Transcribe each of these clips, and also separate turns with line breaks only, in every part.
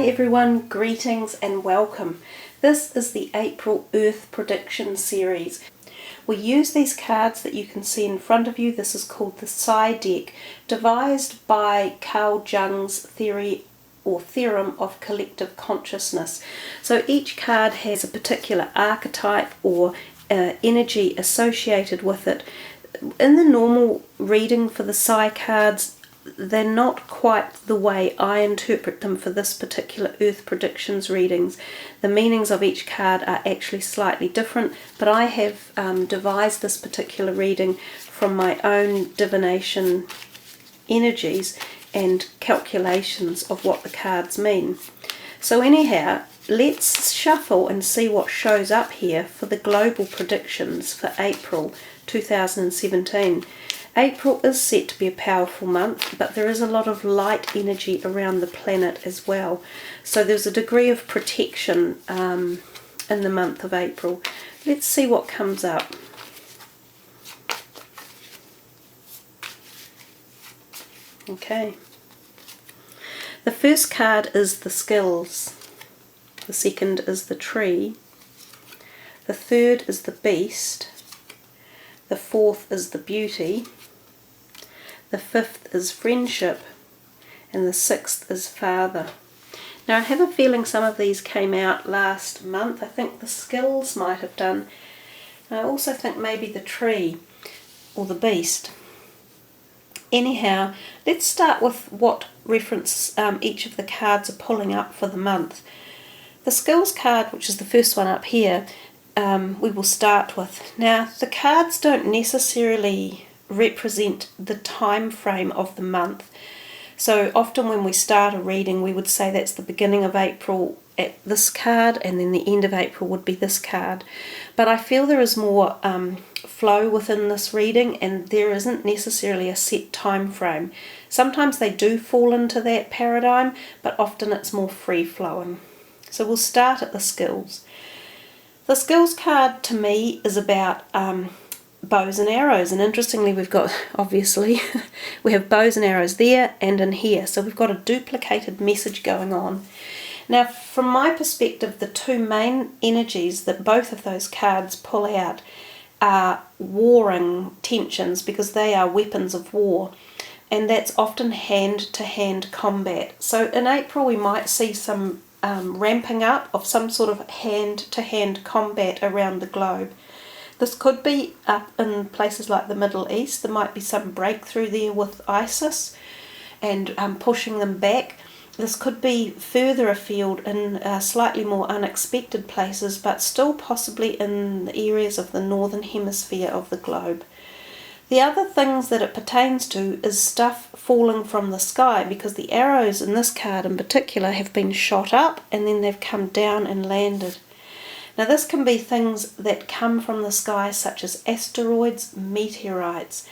Hi everyone, greetings and welcome. This is the April Earth Prediction Series. We use these cards that you can see in front of you. This is called the Psi deck, devised by Carl Jung's theory or theorem of collective consciousness. So each card has a particular archetype or energy associated with it. In the normal reading for the Psi cards, they're not quite the way I interpret them for this particular Earth predictions readings. The meanings of each card are actually slightly different, but I have devised this particular reading from my own divination energies and calculations of what the cards mean. So anyhow, let's shuffle and see what shows up here for the global predictions for April 2017. April is set to be a powerful month, but there is a lot of light energy around the planet as well. So there's a degree of protection in the month of April. Let's see what comes up. Okay. The first card is the skills. The second is the tree. The third is the beast. The fourth is the beauty. The fifth is friendship, and the sixth is father. Now I have a feeling some of these came out last month. I think the skills might have done. And I also think maybe the tree or the beast. Anyhow, let's start with what reference each of the cards are pulling up for the month. The skills card, which is the first one up here, we will start with. Now the cards don't necessarily represent the time frame of the month. So often when we start a reading, we would say that's the beginning of April at this card, and then the end of April would be this card. But I feel there is more flow within this reading, and there isn't necessarily a set time frame. Sometimes they do fall into that paradigm, but often it's more free-flowing. So we'll start at the skills. The skills card to me is about bows and arrows, and interestingly we've got, obviously, we have bows and arrows there and in here, so we've got a duplicated message going on. Now from my perspective, the two main energies that both of those cards pull out are warring tensions, because they are weapons of war, and that's often hand-to-hand combat. So in April we might see some ramping up of some sort of hand-to-hand combat around the globe. This could be up in places like the Middle East. There might be some breakthrough there with ISIS and pushing them back. This could be further afield in slightly more unexpected places, but still possibly in the areas of the northern hemisphere of the globe. The other things that it pertains to is stuff falling from the sky, because the arrows in this card in particular have been shot up and then they've come down and landed. Now this can be things that come from the sky, such as asteroids, meteorites,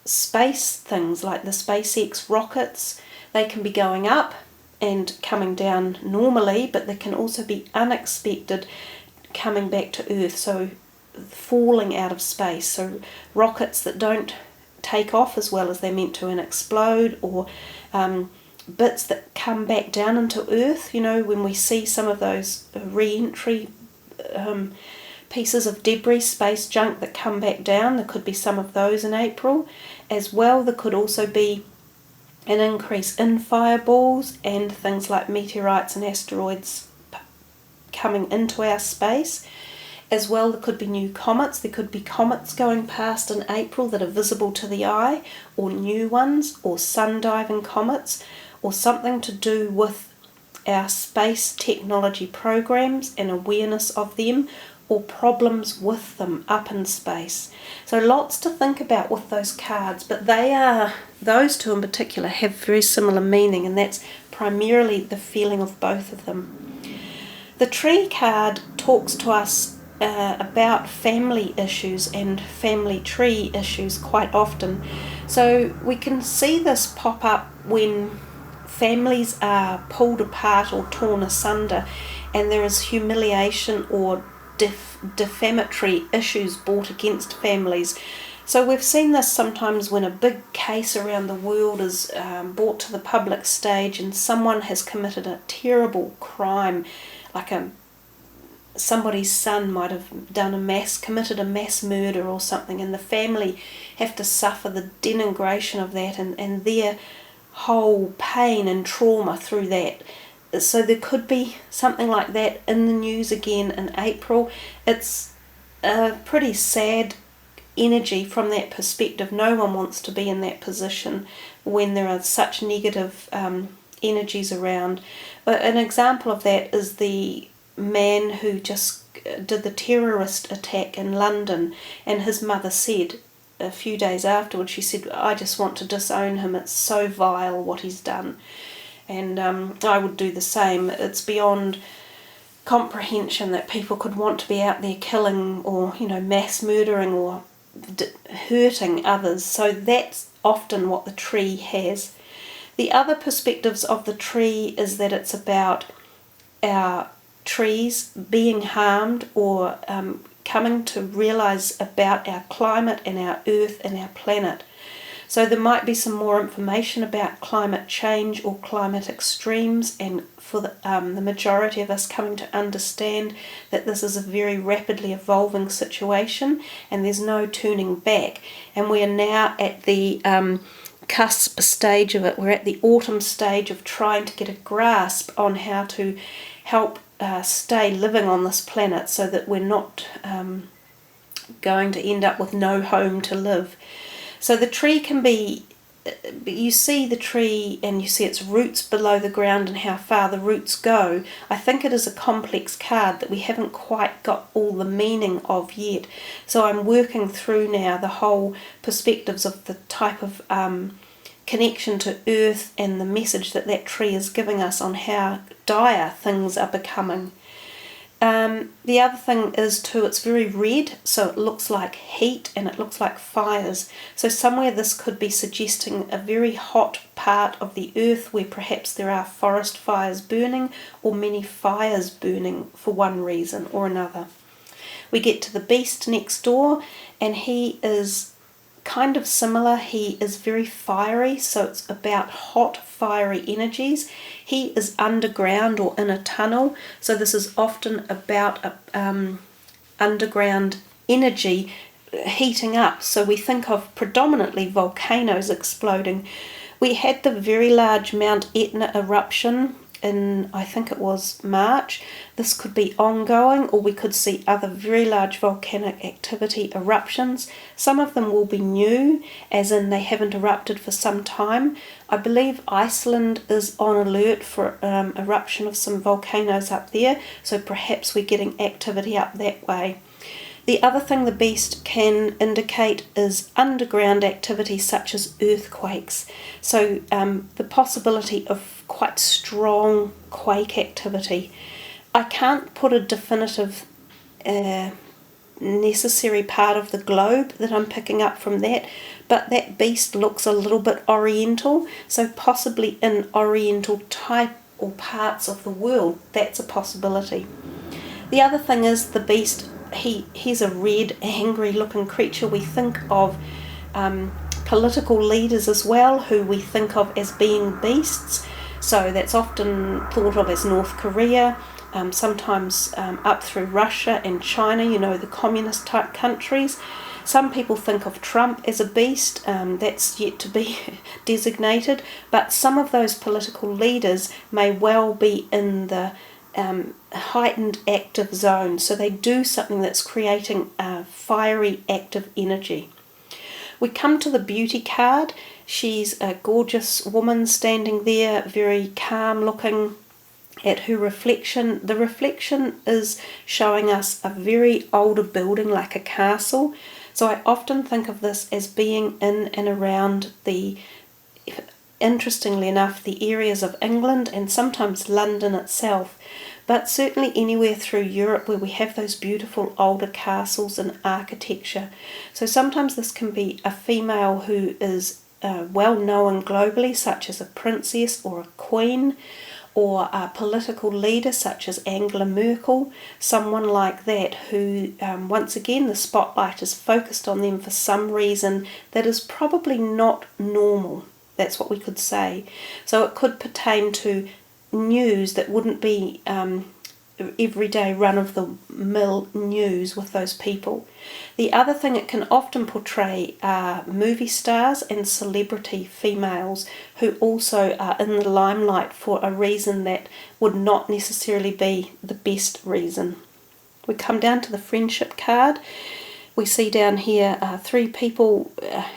space things like the SpaceX rockets. They can be going up and coming down normally, but they can also be unexpected coming back to Earth, so falling out of space. So rockets that don't take off as well as they're meant to and explode, or bits that come back down into Earth. You know, when we see some of those re-entry pieces of debris, space junk that come back down, there could be some of those in April as well. There could also be an increase in fireballs and things like meteorites and asteroids coming into our space. As well, there could be new comets. There could be comets going past in April that are visible to the eye, or new ones, or sun-diving comets, or something to do with our space technology programs and awareness of them, or problems with them up in space. So lots to think about with those cards, but those two in particular have very similar meaning, and that's primarily the feeling of both of them. The tree card talks to us about family issues and family tree issues quite often. So we can see this pop up when families are pulled apart or torn asunder, and there is humiliation or defamatory issues brought against families. So we've seen this sometimes when a big case around the world is brought to the public stage and someone has committed a terrible crime, like somebody's son might have committed a mass murder or something, and the family have to suffer the denigration of that and their whole pain and trauma through that. So there could be something like that in the news again in April. It's a pretty sad energy from that perspective. No one wants to be in that position when there are such negative energies around. But an example of that is the man who just did the terrorist attack in London, and his mother said a few days afterwards, she said, "I just want to disown him, it's so vile what he's done." And I would do the same. It's beyond comprehension that people could want to be out there killing or, mass murdering or hurting others. So that's often what the tree has. The other perspectives of the tree is that it's about our trees being harmed or coming to realise about our climate and our earth and our planet. So there might be some more information about climate change or climate extremes, and for the majority of us coming to understand that this is a very rapidly evolving situation and there's no turning back. And we are now at the cusp stage of it. We're at the autumn stage of trying to get a grasp on how to help stay living on this planet so that we're not going to end up with no home to live. So the tree can be, you see the tree and you see its roots below the ground and how far the roots go. I think it is a complex card that we haven't quite got all the meaning of yet. So I'm working through now the whole perspectives of the type of connection to earth and the message that that tree is giving us on how dire things are becoming. The other thing is too, it's very red, so it looks like heat and it looks like fires. So somewhere this could be suggesting a very hot part of the earth where perhaps there are forest fires burning or many fires burning for one reason or another. We get to the beast next door, and he is kind of similar. He is very fiery, so it's about hot, fiery energies. He is underground or in a tunnel, so this is often about underground energy heating up. So we think of predominantly volcanoes exploding. We had the very large Mount Etna eruption in, I think it was March. This could be ongoing, or we could see other very large volcanic activity eruptions. Some of them will be new, as in they haven't erupted for some time. I believe Iceland is on alert for eruption of some volcanoes up there, so perhaps we're getting activity up that way. The other thing the beast can indicate is underground activity such as earthquakes. So the possibility of quite strong quake activity. I can't put a definitive necessary part of the globe that I'm picking up from that, but that beast looks a little bit oriental, so possibly in oriental type or parts of the world. That's a possibility. The other thing is the beast, he's a red, angry looking creature. We think of political leaders as well, who we think of as being beasts. So that's often thought of as North Korea, sometimes up through Russia and China, the communist type countries. Some people think of Trump as a beast, that's yet to be designated, but some of those political leaders may well be in the heightened active zone, so they do something that's creating a fiery active energy. We come to the beauty card. She's a gorgeous woman standing there, very calm looking at her reflection. The reflection is showing us a very older building, like a castle. So I often think of this as being in and around interestingly enough, the areas of England and sometimes London itself, but certainly anywhere through Europe where we have those beautiful older castles and architecture. So sometimes this can be a female who is well known globally, such as a princess or a queen, or a political leader such as Angela Merkel, someone like that who, once again, the spotlight is focused on them for some reason that is probably not normal. That's what we could say. So it could pertain to news that wouldn't be everyday run-of-the-mill news with those people. The other thing it can often portray are movie stars and celebrity females who also are in the limelight for a reason that would not necessarily be the best reason. We come down to the friendship card. We see down here 3 people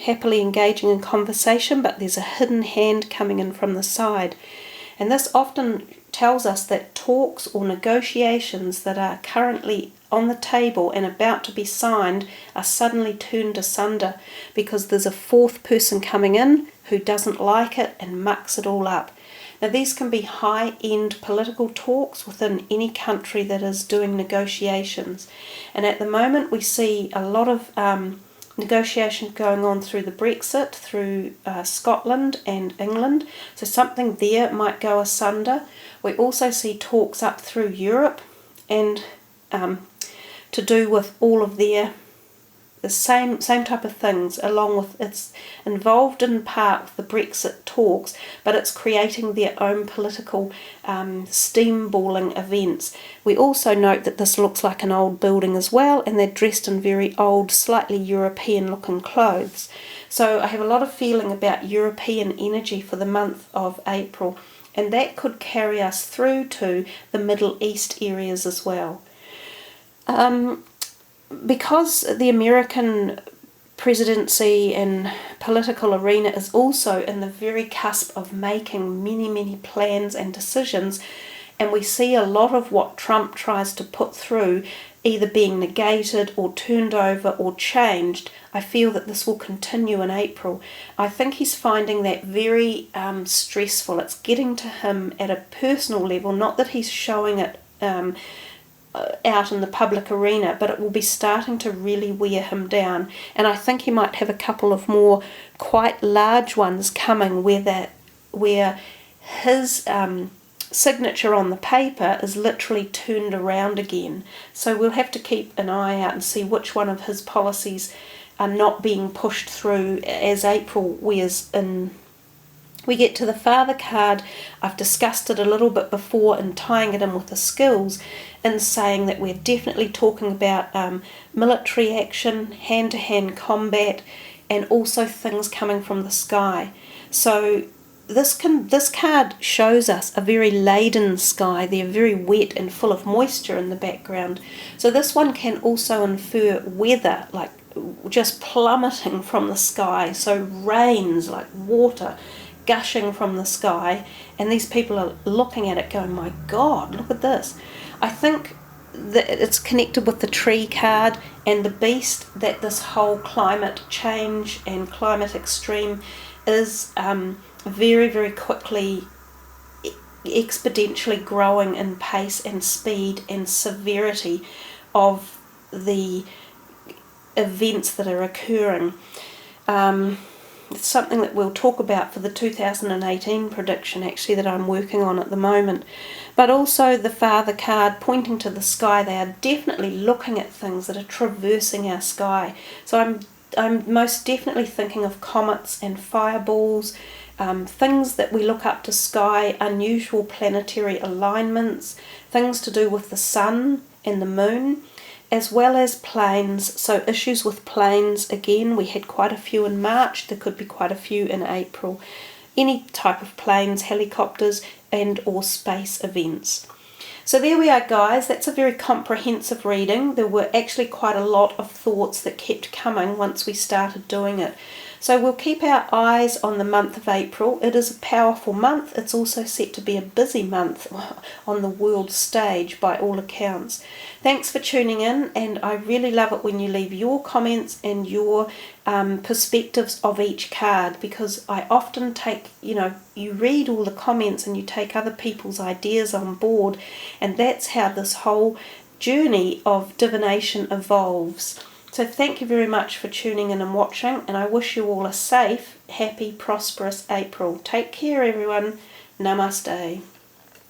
happily engaging in conversation, but there's a hidden hand coming in from the side. And this often tells us that talks or negotiations that are currently on the table and about to be signed are suddenly turned asunder because there's a 4th person coming in who doesn't like it and mucks it all up. Now these can be high-end political talks within any country that is doing negotiations, and at the moment we see a lot of negotiations going on through the Brexit, through Scotland and England, so something there might go asunder. We also see talks up through Europe and to do with all of the same type of things, along with it's involved in part with the Brexit talks, but it's creating their own political steamballing events. We also note that this looks like an old building as well, and they're dressed in very old, slightly European looking clothes. So I have a lot of feeling about European energy for the month of April, and that could carry us through to the Middle East areas as well. Because the American presidency and political arena is also in the very cusp of making many plans and decisions, and we see a lot of what Trump tries to put through either being negated or turned over or changed, I feel that this will continue in April. I think he's finding that very stressful. It's getting to him at a personal level, not that he's showing it out in the public arena, but it will be starting to really wear him down, and I think he might have a couple of more quite large ones coming where his signature on the paper is literally turned around again. So we'll have to keep an eye out and see which one of his policies are not being pushed through as April wears in. We get to the Father card. I've discussed it a little bit before in tying it in with the skills, in saying that we're definitely talking about military action, hand-to-hand combat, and also things coming from the sky. So this card shows us a very laden sky. They're very wet and full of moisture in the background. So this one can also infer weather, like just plummeting from the sky. So rains, like water gushing from the sky, and these people are looking at it going, my God, look at this. I think that it's connected with the tree card and the beast, that this whole climate change and climate extreme is very quickly, exponentially growing in pace and speed and severity of the events that are occurring. It's something that we'll talk about for the 2018 prediction, actually, that I'm working on at the moment. But also the Father card pointing to the sky. They are definitely looking at things that are traversing our sky. So I'm most definitely thinking of comets and fireballs, things that we look up to sky, unusual planetary alignments, things to do with the sun and the moon, as well as planes. So issues with planes, again, we had quite a few in March, there could be quite a few in April. Any type of planes, helicopters, and or space events. So there we are, guys. That's a very comprehensive reading. There were actually quite a lot of thoughts that kept coming once we started doing it. So we'll keep our eyes on the month of April. It is a powerful month. It's also set to be a busy month on the world stage by all accounts. Thanks for tuning in, and I really love it when you leave your comments and your perspectives of each card, because I often take, you read all the comments and you take other people's ideas on board, and that's how this whole journey of divination evolves. So thank you very much for tuning in and watching, and I wish you all a safe, happy, prosperous April. Take care, everyone. Namaste.